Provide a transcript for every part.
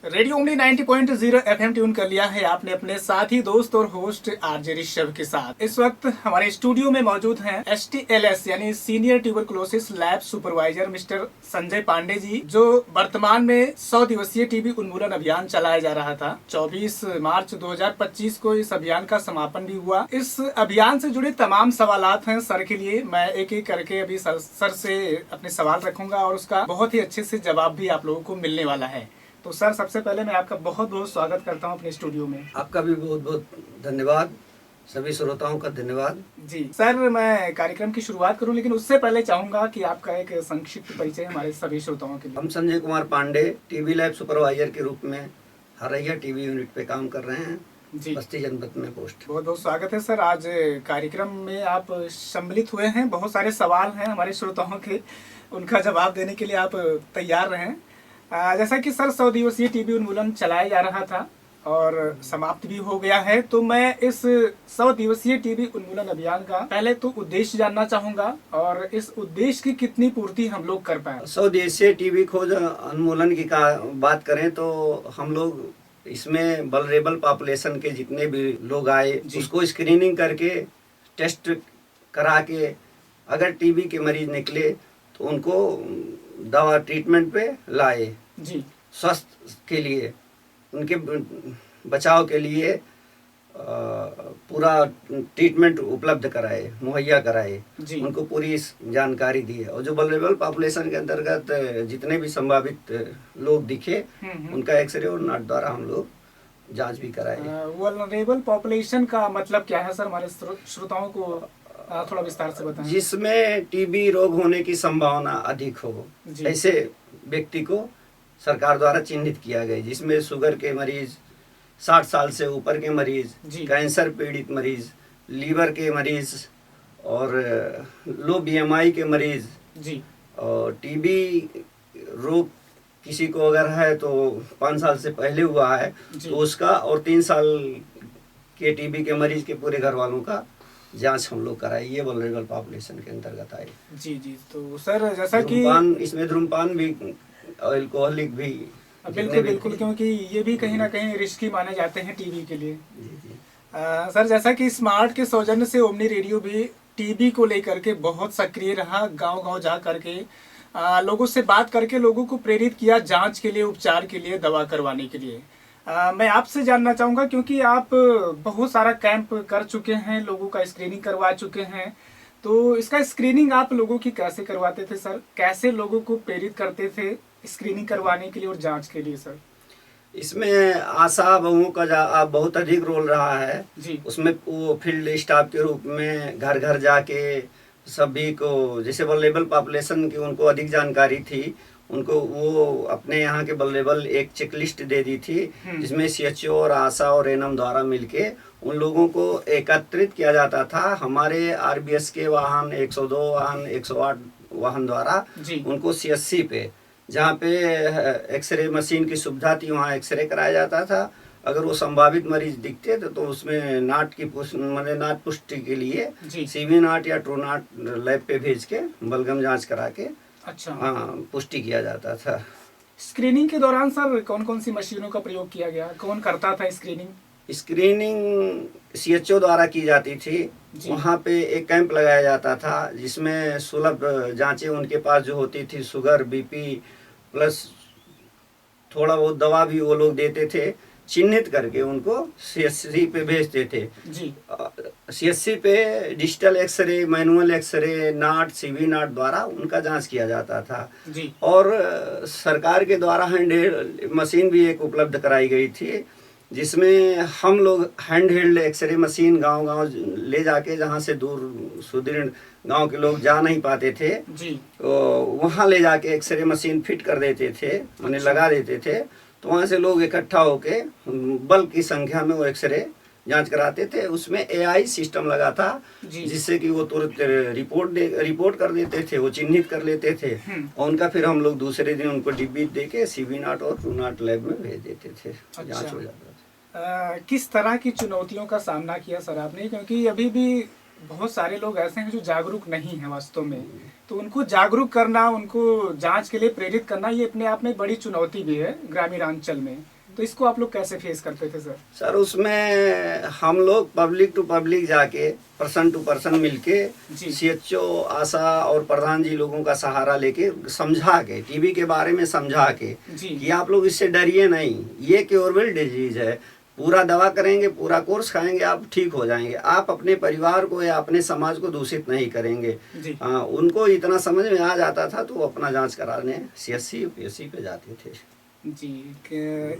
Radio omni 90.0 FM tune कर लिया है आपने अपने साथी दोस्त और होस्ट आरजे ऋषभ के साथ। इस वक्त हमारे स्टूडियो में मौजूद हैं STLS यानी senior tuberculosis lab supervisor mister Sanjay Pandey ji, जो वर्तमान में 100 दिवसीय टीबी उन्मूलन अभियान चलाया जा रहा था। 24 मार्च 2025 को इस अभियान का समापन भी हुआ। इस अभियान से जुड़े तमाम सवालात हैं सर के लिए। मैं एक एक करके अभी सर से अपने सवाल रखूंगा और उसका बहुत ही अच्छे से जवाब भी आप लोगों को मिलने वाला है। तो सर, सबसे पहले मैं आपका बहुत बहुत स्वागत करता हूं अपने स्टूडियो में। आपका भी बहुत बहुत धन्यवाद, सभी श्रोताओं का धन्यवाद। जी सर, मैं कार्यक्रम की शुरुआत करूं लेकिन उससे पहले चाहूंगा कि आपका एक संक्षिप्त परिचय हमारे सभी श्रोताओं के लिए। हम Sanjay Kumar Pandey TB lab supervisor के रूप में हरैया टीबी यूनिट पे काम कर रहे हैं जी, बस्ती जनपद में पोस्ट। बहुत बहुत स्वागत है सर। आज कार्यक्रम में आप सम्मिलित हुए हैं। बहुत सारे सवाल हैं हमारे श्रोताओं के, उनका जवाब देने के लिए आप तैयार रहें। जैसा कि सर 100 दिवसीय टीबी उन्मूलन चलाया जा रहा था और समाप्त भी हो गया है, तो मैं इस 100 दिवसीय टीबी उन्मूलन अभियान का पहले तो उद्देश्य जानना चाहूंगा और इस उद्देश्य की कितनी पूर्ति हम लोग कर पाए। 100 दिवसीय टीबी खोज उन्मूलन की बात करें तो हम लोग इसमें वल्नरेबल पॉपुलेशन के जितने भी लोग आए उसको स्क्रीनिंग करके टेस्ट करा के अगर टीबी के मरीज निकले तो उनको दवा ट्रीटमेंट पे लाए जी, स्वास्थ्य के लिए, उनके बचाव के लिए पूरा ट्रीटमेंट उपलब्ध कराए, मुहैया कराए, उनको पूरी जानकारी दी है। और जो वल्नरेबल पॉपुलेशन के अंतर्गत जितने भी संभावित लोग दिखे उनका एक्सरे और नाट द्वारा हम लोग जांच भी कराए। वल्नरेबल पॉपुलेशन का मतलब क्या है सर, हमारे श्रोताओं को थोड़ा विस्तार से बताएं। जिसमें टीबी रोग होने की संभावना अधिक हो, ऐसे व्यक्ति को सरकार द्वारा चिन्हित किया गया, जिसमें शुगर के मरीज, 60 साल से ऊपर के मरीज, कैंसर पीड़ित मरीज, लीवर के मरीज और लो BMI के मरीज जी। और टीबी रोग किसी को अगर है तो 5 साल से पहले हुआ है तो उसका, और 3 साल के टीबी के मरीज के पूरे घर वालों का जांच हम लोग कराई। ये वल्नरेबल पॉपुलेशन के अंतर्गत आए। जी जी। तो सर जैसा कि इसमें धूम्रपान भी, अल्कोहलिक भी, बिल्कुल बिल्कुल, क्योंकि ये भी कहीं ना कहीं रिस्की माने जाते हैं टीबी के लिए। सर जैसा कि स्मार्ट के सौजन्य से ओमनी रेडियो भी टीबी को लेकर के बहुत सक्रिय रहा, गांव-गांव जा करके लोगों से बात करके लोगों को प्रेरित किया जांच के लिए, उपचार के लिए, दवा करवाने के लिए। मैं आपसे जानना चाहूँगा, क्योंकि आप बहुत सारा कैंप कर चुके हैं, लोगों का स्क्रीनिंग करवा चुके हैं, तो इसका स्क्रीनिंग आप लोगों की कैसे करवाते थे सर? कैसे लोगों को प्रेरित करते थे स्क्रीनिंग करवाने के लिए और जांच के लिए सर? इसमें आशा बहुओं का बहुत अधिक रोल रहा है जी। उसमें वो फील्ड स्टाफ के रूप में घर घर जाके सभी को, जैसे वल्नरेबल पॉपुलेशन की उनको अधिक जानकारी थी, उनको वो अपने यहाँ के वल्नरेबल एक चेकलिस्ट दे दी थी, जिसमें CHO और आशा और एनएम द्वारा मिलके उन लोगों को एकत्रित किया जाता था। हमारे RBS के वाहन 102 वाहन 108 वाहन द्वारा उनको CSC पे, जहाँ पे एक्सरे मशीन की सुविधा थी, वहाँ एक्सरे कराया जाता था। अगर वो संभावित मरीज दिखते थे तो उसमें नाट पुष्टि के लिए CV नाट या ट्रू नाट लैब पे भेज के बलगम जांच करा के पुष्टि किया जाता था। स्क्रीनिंग के दौरान सर कौन कौन सी मशीनों का प्रयोग किया गया, कौन करता था स्क्रीनिंग? स्क्रीनिंग CHO द्वारा की जाती थी। वहाँ पे एक कैंप लगाया जाता था जिसमें सुलभ जांचें उनके पास जो होती थी, शुगर, BP प्लस थोड़ा बहुत दवा भी वो लोग देते थे, चिन्हित करके उनको CSC पे भेजते थे जी। CSC पे डिजिटल एक्सरे, मैनुअल एक्सरे, नाट, CV नाट द्वारा उनका जांच किया जाता था जी। और सरकार के द्वारा हैंड मशीन भी एक उपलब्ध कराई गई थी, जिसमें हम लोग हैंड हेल्ड एक्सरे मशीन गांव-गांव ले जाके, जहां से दूर सुदृढ़ गांव के लोग जा नहीं पाते थे जी, तो वहां ले जाके एक्सरे मशीन फिट कर देते थे, उन्हें लगा देते थे, तो वहां से लोग इकट्ठा होके बल्क की संख्या में वो एक्सरे जांच कराते थे। उसमें AI सिस्टम लगा था जिससे कि वो तुरंत रिपोर्ट कर देते थे, वो चिन्हित कर लेते थे और उनका फिर हम लोग दूसरे दिन उनको डिब्बी दे के CV नाट और ट्रू नाट लैब में भेज देते थे। जांच हो जाता था। किस तरह की चुनौतियों का सामना किया सर आपने, क्योंकि अभी भी बहुत सारे लोग ऐसे हैं जो जागरूक नहीं हैं वास्तव में, तो उनको जागरूक करना, उनको जांच के लिए प्रेरित करना, ये अपने आप में बड़ी चुनौती भी है ग्रामीण अंचल में। तो इसको आप लोग कैसे फेस करते थे सर? सर उसमें हम लोग पब्लिक टू पब्लिक जाके, पर्सन टू पर्सन मिलके, जी। सीएचओ, आशा और प्रधान जी लोगों का सहारा लेके समझा के, टीबी के बारे में समझा के जी। कि आप लोग इससे डरिए नहीं, ये क्योरेबल डिजीज है, पूरा दवा करेंगे, पूरा कोर्स खाएंगे, आप ठीक हो जाएंगे, आप अपने परिवार को या अपने समाज को दूषित नहीं करेंगे। जी। उनको इतना समझ में आ जाता था तो वो अपना जांच कराने सीएचसी यूपीएससी पे जाते थे। जी,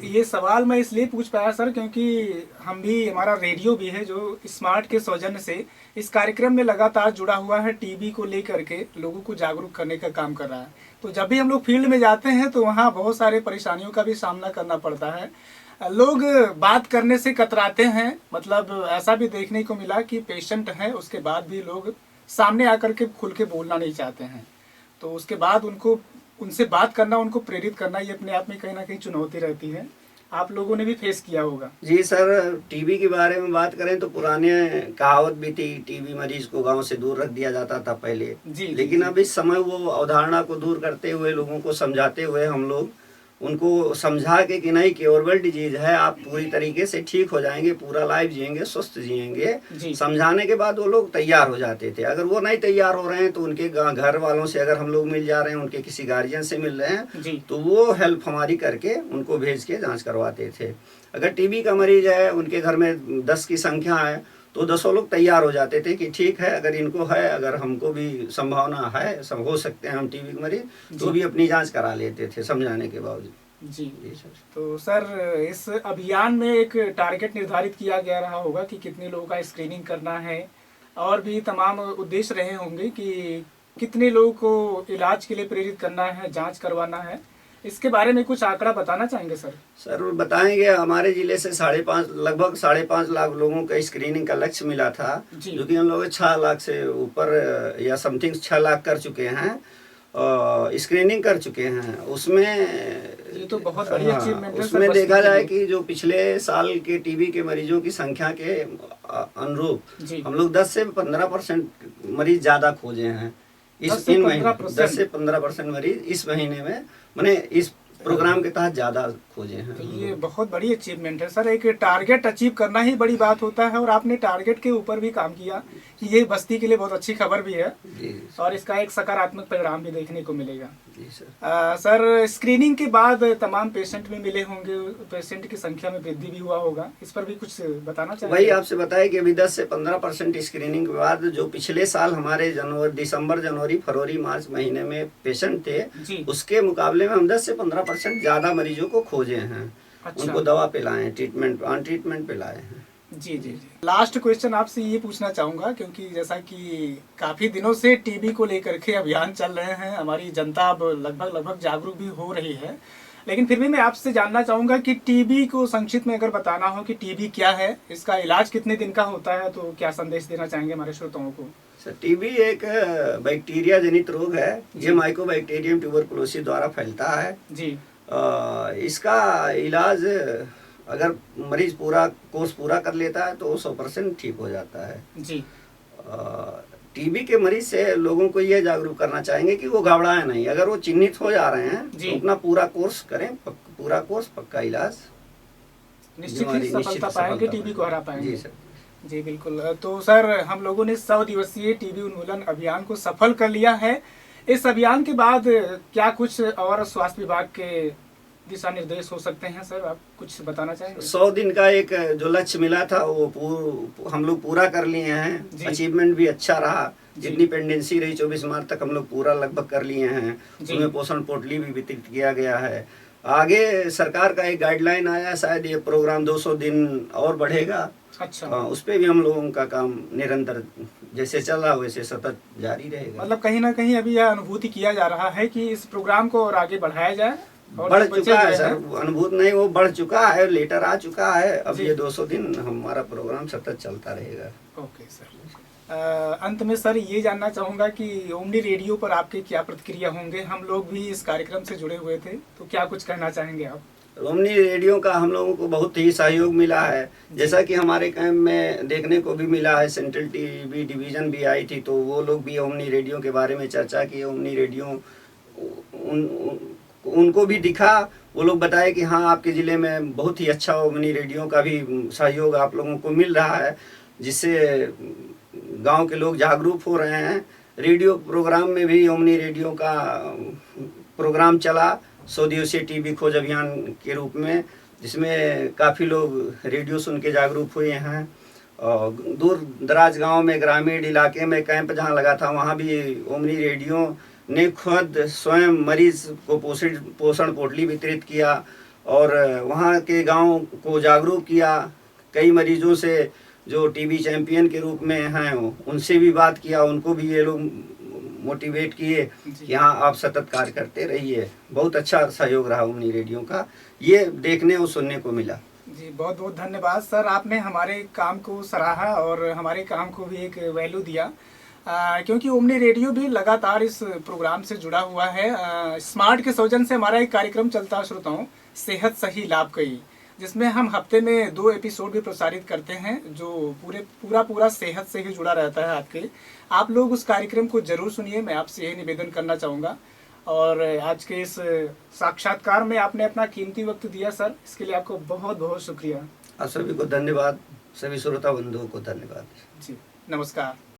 ये सवाल मैं इसलिए पूछ पाया सर क्योंकि हम भी, हमारा रेडियो भी है जो स्मार्ट के सौजन्य से इस कार्यक्रम में लगातार जुड़ा हुआ है, टीबी को लेकर के लोगों को जागरूक करने का काम कर रहा है। तो जब भी हम लोग फील्ड में जाते हैं तो वहाँ बहुत सारे परेशानियों का भी सामना करना पड़ता है। लोग बात करने से कतराते हैं, मतलब ऐसा भी देखने को मिला कि पेशेंट है उसके बाद भी लोग सामने आकर के खुल के बोलना नहीं चाहते हैं। तो उसके बाद उनसे बात करना, उनको प्रेरित करना, ये अपने आप में कहीं ना कहीं चुनौती रहती है। आप लोगों ने भी फेस किया होगा। जी सर, टीबी के बारे में बात करें तो पुराने कहावत भी थी, टीबी मरीज को गांव से दूर रख दिया जाता था पहले। जी। लेकिन अब इस समय वो अवधारणा को दूर करते हुए, लोगों को समझाते हुए, हम लोग उनको समझा के कि नहीं, क्योरेबल डिजीज है, आप पूरी तरीके से ठीक हो जाएंगे, पूरा लाइफ जिएंगे, स्वस्थ जिएंगे, समझाने के बाद वो लोग तैयार हो जाते थे। अगर वो नहीं तैयार हो रहे हैं तो उनके घर वालों से अगर हम लोग मिल जा रहे हैं, उनके किसी गार्जियन से मिल रहे हैं, तो वो हेल्प हमारी करके उनको भेज के जांच करवाते थे। अगर टीबी का मरीज है, उनके घर में 10 की संख्या है, तो 10 लोग तैयार हो जाते थे कि ठीक है, अगर इनको है, अगर हमको भी संभावना है, हो सकते हैं हम टीबी के मरीज, तो भी अपनी जांच करा लेते थे समझाने के बावजूद। जी। तो सर इस अभियान में एक टारगेट निर्धारित किया गया रहा होगा कि कितने लोगों का स्क्रीनिंग करना है, और भी तमाम उद्देश्य रहे होंगे कि कितने लोगों को इलाज के लिए प्रेरित करना है, जांच करवाना है। इसके बारे में कुछ आंकड़ा बताना चाहेंगे सर? सर बताएंगे। हमारे जिले से लगभग 5.5 लाख लोगों का स्क्रीनिंग का लक्ष्य मिला था, जो कि हम लोग 6 लाख से ऊपर या समथिंग 6 लाख कर चुके हैं, स्क्रीनिंग कर चुके हैं। उसमें ये तो बहुत बड़ी अचीवमेंट है। उसमें देखा जाए कि जो पिछले साल के टीबी के मरीजों की संख्या के अनुरूप हम लोग 10 से 15% मरीज ज्यादा खोजे हैं इस 10 से 15% मरीज इस महीने में, माने इस प्रोग्राम के तहत ज्यादा खोजे हैं। तो ये बहुत बड़ी अचीवमेंट है सर। एक टारगेट अचीव करना ही बड़ी बात होता है, और आपने टारगेट के ऊपर भी काम किया, कि ये बस्ती के लिए बहुत अच्छी खबर भी है और इसका एक सकारात्मक परिणाम भी देखने को मिलेगा। जी सर। सर स्क्रीनिंग के बाद तमाम पेशेंट भी मिले होंगे, पेशेंट की संख्या में वृद्धि भी हुआ होगा, इस पर भी कुछ बताना चाहिए? वही आपसे बताया कि अभी 10 से 15% स्क्रीनिंग के बाद, जो पिछले साल हमारे दिसंबर, जनवरी, फरवरी, मार्च महीने में पेशेंट थे, उसके मुकाबले में हम 10 से 15% ज्यादा मरीजों को खोजे हैं। अच्छा। उनको दवा पे लाए, ट्रीटमेंट पे लाए हैं। जी जी जी। लास्ट क्वेश्चन आपसे ये पूछना चाहूंगा, क्योंकि जैसा कि काफी दिनों से टीबी को लेकर के अभियान चल रहे हैं, हमारी जनता अब लगभग जागरूक भी हो रही है, लेकिन फिर भी मैं आपसे जानना चाहूंगा कि टीबी को संक्षिप्त में अगर बताना हो कि टीबी क्या है, इसका इलाज कितने दिन का होता है, तो क्या संदेश देना चाहेंगे हमारे श्रोताओं को? सर टीबी एक बैक्टीरिया जनित रोग है, ये माइकोबैक्टीरियम ट्यूबरकुलोसिस द्वारा फैलता है जी। इसका इलाज अगर मरीज पूरा कोर्स पूरा कर लेता है तो 100% ठीक हो जाता है जी। टीबी के मरीज से लोगों को यह जागरूक करना चाहेंगे कि वो घबराएं नहीं, अगर वो चिन्हित हो जा रहे हैं तो अपना पूरा कोर्स करें, पूरा कोर्स, पक्का इलाज, निश्चित ही सफलता पाएंगे, टीबी को हरा पाएंगे। जी सर। जी बिल्कुल। तो सर हम लोगों ने 100 दिवसीय टीबी उन्मूलन अभियान को सफल कर लिया है। इस अभियान के बाद क्या कुछ और स्वास्थ्य विभाग के दिशा निर्देश हो सकते हैं सर, आप कुछ बताना चाहेंगे? 100 दिन का एक जो लक्ष्य मिला था वो हम लोग पूरा कर लिए हैं। अचीवमेंट भी अच्छा रहा, जितनी पेंडेंसी रही 24 मार्च तक हम लोग पूरा लगभग कर लिए हैं। उसमें पोषण पोटली भी वितरित किया गया है। आगे सरकार का एक गाइडलाइन आया, शायद ये प्रोग्राम 200 दिन और बढ़ेगा। अच्छा। उस पे भी हम लोगों का काम निरंतर जैसे चल रहा वैसे सतत जारी रहेगा। मतलब कहीं ना कहीं अभी यह अनुभूति किया जा रहा है कि इस प्रोग्राम को और आगे बढ़ाया जाए। बढ़ चुका है सर, अनुभूत नहीं, वो बढ़ चुका है, लेटर आ चुका है। अब ये 200 दिन हमारा प्रोग्राम सतत चलता रहेगा। Okay sir. अंत में सर ये जानना चाहूंगा कि ओमनी रेडियो पर आपके क्या प्रतिक्रिया होंगे? हम लोग भी इस कार्यक्रम से जुड़े हुए थे, तो क्या कुछ कहना चाहेंगे आप? ओमनी रेडियो का हम लोगों को बहुत ही सहयोग मिला है। जैसा कि हमारे कैंप में देखने को भी मिला है, सेंट्रल टीवी डिवीज़न भी आई थी, तो वो लोग भी ओमनी रेडियो के बारे में चर्चा की। ओमनी रेडियो उनको भी दिखा, वो लोग बताए कि हाँ, आपके ज़िले में बहुत ही अच्छा ओमनी रेडियो का भी सहयोग आप लोगों को मिल रहा है, जिससे गांव के लोग जागरूक हो रहे हैं। रेडियो प्रोग्राम में भी ओमनी रेडियो का प्रोग्राम चला, 100 दिवसीय टीबी खोज अभियान के रूप में, जिसमें काफ़ी लोग रेडियो सुन के जागरूक हुए हैं। और दूर दराज गांव में, ग्रामीण इलाके में कैंप जहां लगा था, वहां भी ओमनी रेडियो ने खुद स्वयं मरीज को पोषण पोटली वितरित किया और वहां के गांव को जागरूक किया। कई मरीजों से जो टीबी चैंपियन के रूप में हैं उनसे भी बात किया, उनको भी ये लोग मोटिवेट किए कि हाँ, आप सतत कार्य करते रहिए। बहुत अच्छा सहयोग रहा ओमनी रेडियो का, ये देखने और सुनने को मिला। जी, बहुत बहुत धन्यवाद सर, आपने हमारे काम को सराहा और हमारे काम को भी एक वैल्यू दिया, क्योंकि ओमनी रेडियो भी लगातार इस प्रोग्राम से जुड़ा हुआ है। स्मार्ट के सौजन से हमारा एक कार्यक्रम चलता है श्रोताओं, सेहत सही लाभ कई, जिसमें हम हफ्ते में 2 एपिसोड भी प्रसारित करते हैं, जो पूरा सेहत से ही जुड़ा रहता है आपके। आप लोग उस कार्यक्रम को जरूर सुनिए, मैं आपसे यही निवेदन करना चाहूँगा। और आज के इस साक्षात्कार में आपने अपना कीमती वक्त दिया सर, इसके लिए आपको बहुत बहुत शुक्रिया। आप सभी को धन्यवाद, सभी श्रोता बंधुओं को धन्यवाद। जी, नमस्कार।